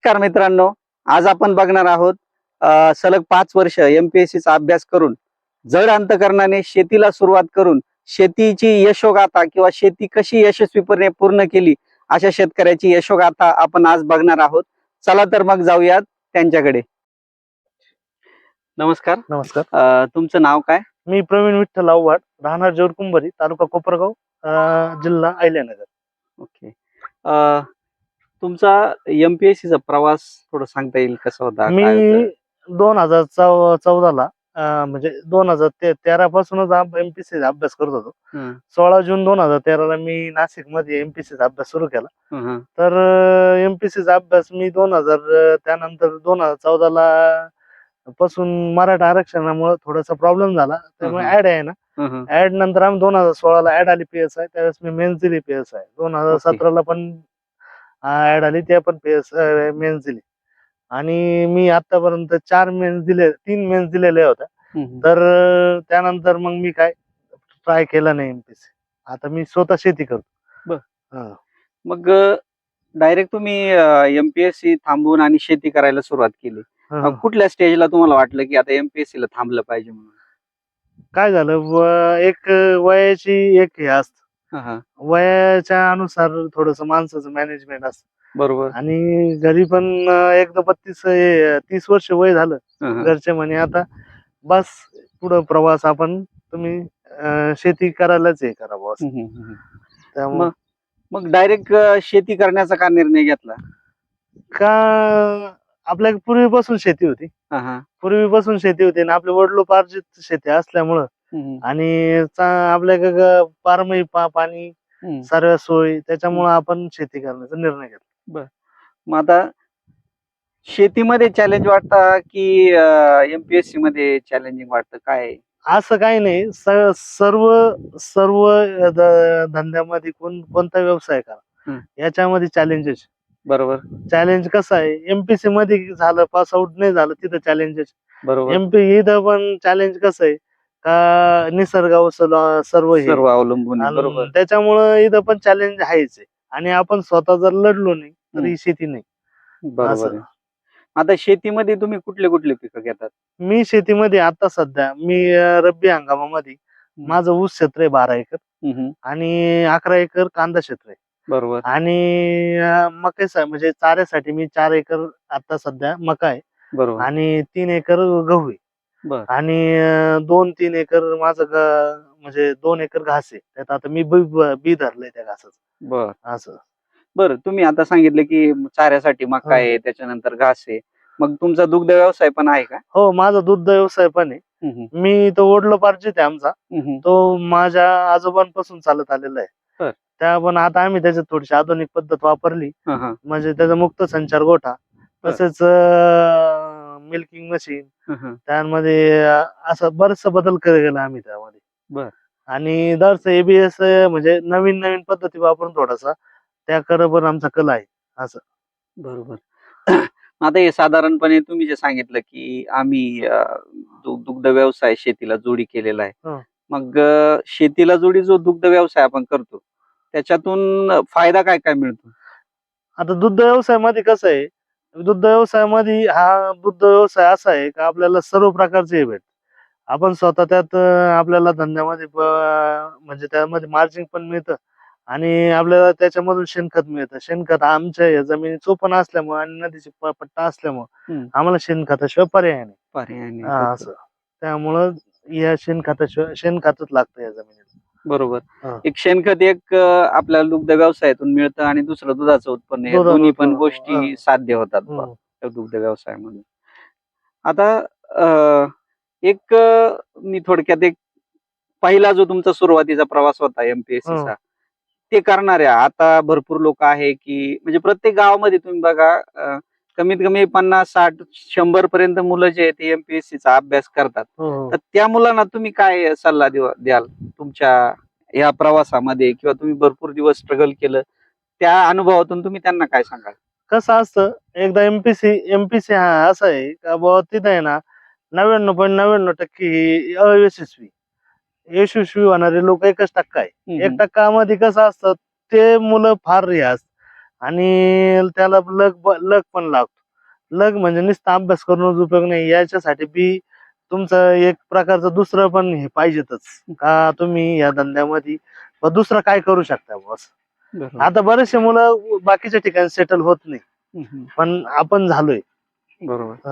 नमस्कार मित्रांनो, आज आपण बघणार आहोत सलग 5 वर्ष MPSC चा अभ्यास करून जड अंतकरणाने शेतीला सुरुवात करून शेतीची यशोगाथा किंवा शेती कशी यशस्वीपणे पूर्ण केली अशा शेतकऱ्याची यशोगाथा आपण आज बघणार आहोत. चला तर मग जाऊयात त्यांच्याकडे. नमस्कार. नमस्कार. तुमचं नाव काय? मी प्रवीण विठ्ठल आव्हाड, राहणार जोरकुंभारी, तालुका कोपरगाव, जिल्हा अहिल्यानगर. ओके. तुमचा MPSC चा प्रवास थोडं सांगता येईल कसा होता? मी काय होतं? 2014ला म्हणजे 2013 पासूनच MPSC चा अभ्यास करत होतो. हं, 16 जून 2013ला मी नाशिक मध्ये MPSC चा अभ्यास सुरू केला. हं, हं. तर MPSC चा अभ्यास मी त्यानंतर 2014ला पासून मराठा आरक्षणामुळे थोडासा प्रॉब्लेम झाला, त्यामुळे हं, ऍड आहे ना. हं, हं. ऍड नंतर आम्ही 2016ला ऍड आली PSI, त्यावेळेस मी मेन्स दिली PSI. 2017ला पण ऍड आली, त्या पण मेन्स दिली. आणि मी आतापर्यंत 3 मेन्स दिलेले होत्या. हं. तर त्यानंतर मग मी काय ट्राय केला नाही MPSC. आता मी स्वतः शेती करतो. बर. हा. मग डायरेक्ट तुम्ही MPSC थांबवून आणि शेती करायला सुरुवात केली. हा. कुठल्या स्टेजला तुम्हाला वाटलं की आता MPSC ला थांबलं पाहिजे म्हणून? काय झालं, एक वयाची एक हे असतं, हं, हं. वयाच्या अनुसार थोडस माणसाचं मॅनेजमेंट असतं. बरोबर. आणि घरी पण एकदा 30 वर्ष वय झालं, हं, हं. घरचे म्हणे आता बस, पुढं प्रवास तुम्ही शेती करायलाच हे करा बॉस. हं, हं, हं. त्यामुळे मग मग डायरेक्ट शेती करण्याचा का निर्णय घेतला? का आपल्या पूर्वीपासून शेती होती, हं, हं. आणि आपले वडिलोपार्जित शेती असल्यामुळं, हं, हं. आणि आपल्या बारमाही पाणी हं. सर्व सोयी, त्याच्यामुळे आपण शेती करण्याचा निर्णय घेतला. मग आता शेतीमध्ये चॅलेंज वाटतं की MPSC मध्ये चॅलेंजिंग वाटतं, काय आहे? असं काही नाही, सर्व सर्व धंद्यामध्ये कोणता व्यवसाय करा, हं. याच्यामध्ये चॅलेंजेस. बरोबर. चॅलेंज कसं आहे, MPSC मध्ये झालं पास आउट नाही झालं तिथं चॅलेंजेस. बरोबर. इथं पण चॅलेंज कसं आहे का, निसर्गावर सर्व हे सर्व अवलंबून आहे. बरोबर. आणि त्याच्यामुळं इथं पण चॅलेंज आहेच आहे. आणि आपण स्वतः जर लढलो नाही तर हं. ही शेती नाही. बरोबर असं. आहे. आता शेतीमध्ये तुम्ही कुठले कुठले पिकं घेतात? मी शेतीमध्ये आता सध्या रब्बी हंगामामध्ये हं. माझं ऊस क्षेत्र आहे 12 एकर, हं, हं. आणि 11 एकर कांदा क्षेत्र आहे. बरोबर. आणि म्हणजे चाऱ्यासाठी मी 4 एकर आता सध्या मका आहे, बरोबर. आणि 3 एकर गहू आहे. बर. आणि 2-3 एकर माझं म्हणजे 2 एकर घास आहे. त्यात आता मी बी धरलंय त्या घासाचं. बर. असं. बरं, तुम्ही आता सांगितलं की चाऱ्यासाठी मका हं. आहे, त्याच्यानंतर घास आहे. मग तुमचा दुग्ध व्यवसाय पण आहे का? हो, माझा दुग्ध व्यवसाय पण आहे. हं, हं. मी तो वडिलोपार्जित आहे आमचा. हं, हं. तो माझ्या आजोबांपासून चालत आलेला आहे. बर. त्या पण आता आम्ही त्याच्यात थोडीशी आधुनिक पद्धत वापरली, हं, हं. म्हणजे त्याचा मुक्त संचार गोठा, बर. तसेच मिल्किंग मशीन, हं, हं. त्यामध्ये असं बरेचसा बदल केला आम्ही त्यामध्ये. बर. आणि दरच ABS म्हणजे नवीन नवीन पद्धती वापरून थोडासा त्याकडे पण आमचा कल आहे. असं. बरोबर. आता हे साधारणपणे तुम्ही जे सांगितलं की आम्ही दुग्ध व्यवसाय शेतीला जोडी केलेला आहे. हं. मग शेतीला जोडी जो दुग्ध व्यवसाय आपण करतो, त्याच्यातून फायदा काय काय मिळतो? आता दुग्ध व्यवसायामध्ये कसं आहे, दुग्ध व्यवसाय असा आहे का आपल्याला सर्व प्रकारचे हे भेट, आपण स्वतः त्यात आपल्याला धंद्यामध्ये म्हणजे त्यामध्ये मार्जिन पण मिळतं, आणि आपल्याला त्याच्यामधून शेणखत मिळतं. शेणखत आमच्या या जमिनी चोपण असल्यामुळे आणि नदीची पट्टा असल्यामुळे हं. आम्हाला शेणखताशिवाय पर्याय नाही. पर्याय नाही. हा, असं. त्यामुळं या शेणखतच लागतं या जमिनीला. बरोबर. हा. एक शेणखत आपल्याला दुग्ध व्यवसायातून मिळतं आणि दुसरं दुधाचं उत्पन्न. या दोन्ही पण गोष्टी साध्य होतात त्या दुग्ध व्यवसायामध्ये. आता मी थोडक्यात पहिला जो तुमचा सुरुवातीचा प्रवास होता MPSC चा, ते करणाऱ्या आता भरपूर लोक आहे की म्हणजे प्रत्येक गावामध्ये तुम्ही बघा, कमीत कमी 50-60-100 पर्यंत मुलं जे आहेत ते MPSC चा अभ्यास करतात. तर त्या मुलांना तुम्ही काय सल्ला द्याल तुमच्या या प्रवासामध्ये, किंवा तुम्ही भरपूर दिवस स्ट्रगल केलं त्या अनुभवातून तुम्ही त्यांना काय सांगाल? कसं असतं, एकदा एमपीसी हा असं आहे का बाबा, तिथं आहे ना 99.99% ही यशस्वी होणारे लोक 1% आहे. 1% मध्ये कसं असतं, ते मुलं फार हे असतात. आणि त्याला लक पण लागतो. लक म्हणजे नुसता अभ्यास करूनच उपयोग नाही, याच्यासाठी बी तुमचं एक प्रकारचं दुसरं पण हे पाहिजेतच का तुम्ही या धंद्यामध्ये दुसरं काय करू शकता बॉस. बरोबर. आता बरेचसे मुलं बाकीच्या ठिकाणी सेटल होत नाही, हम्म. पण आपण झालोय. बरोबर.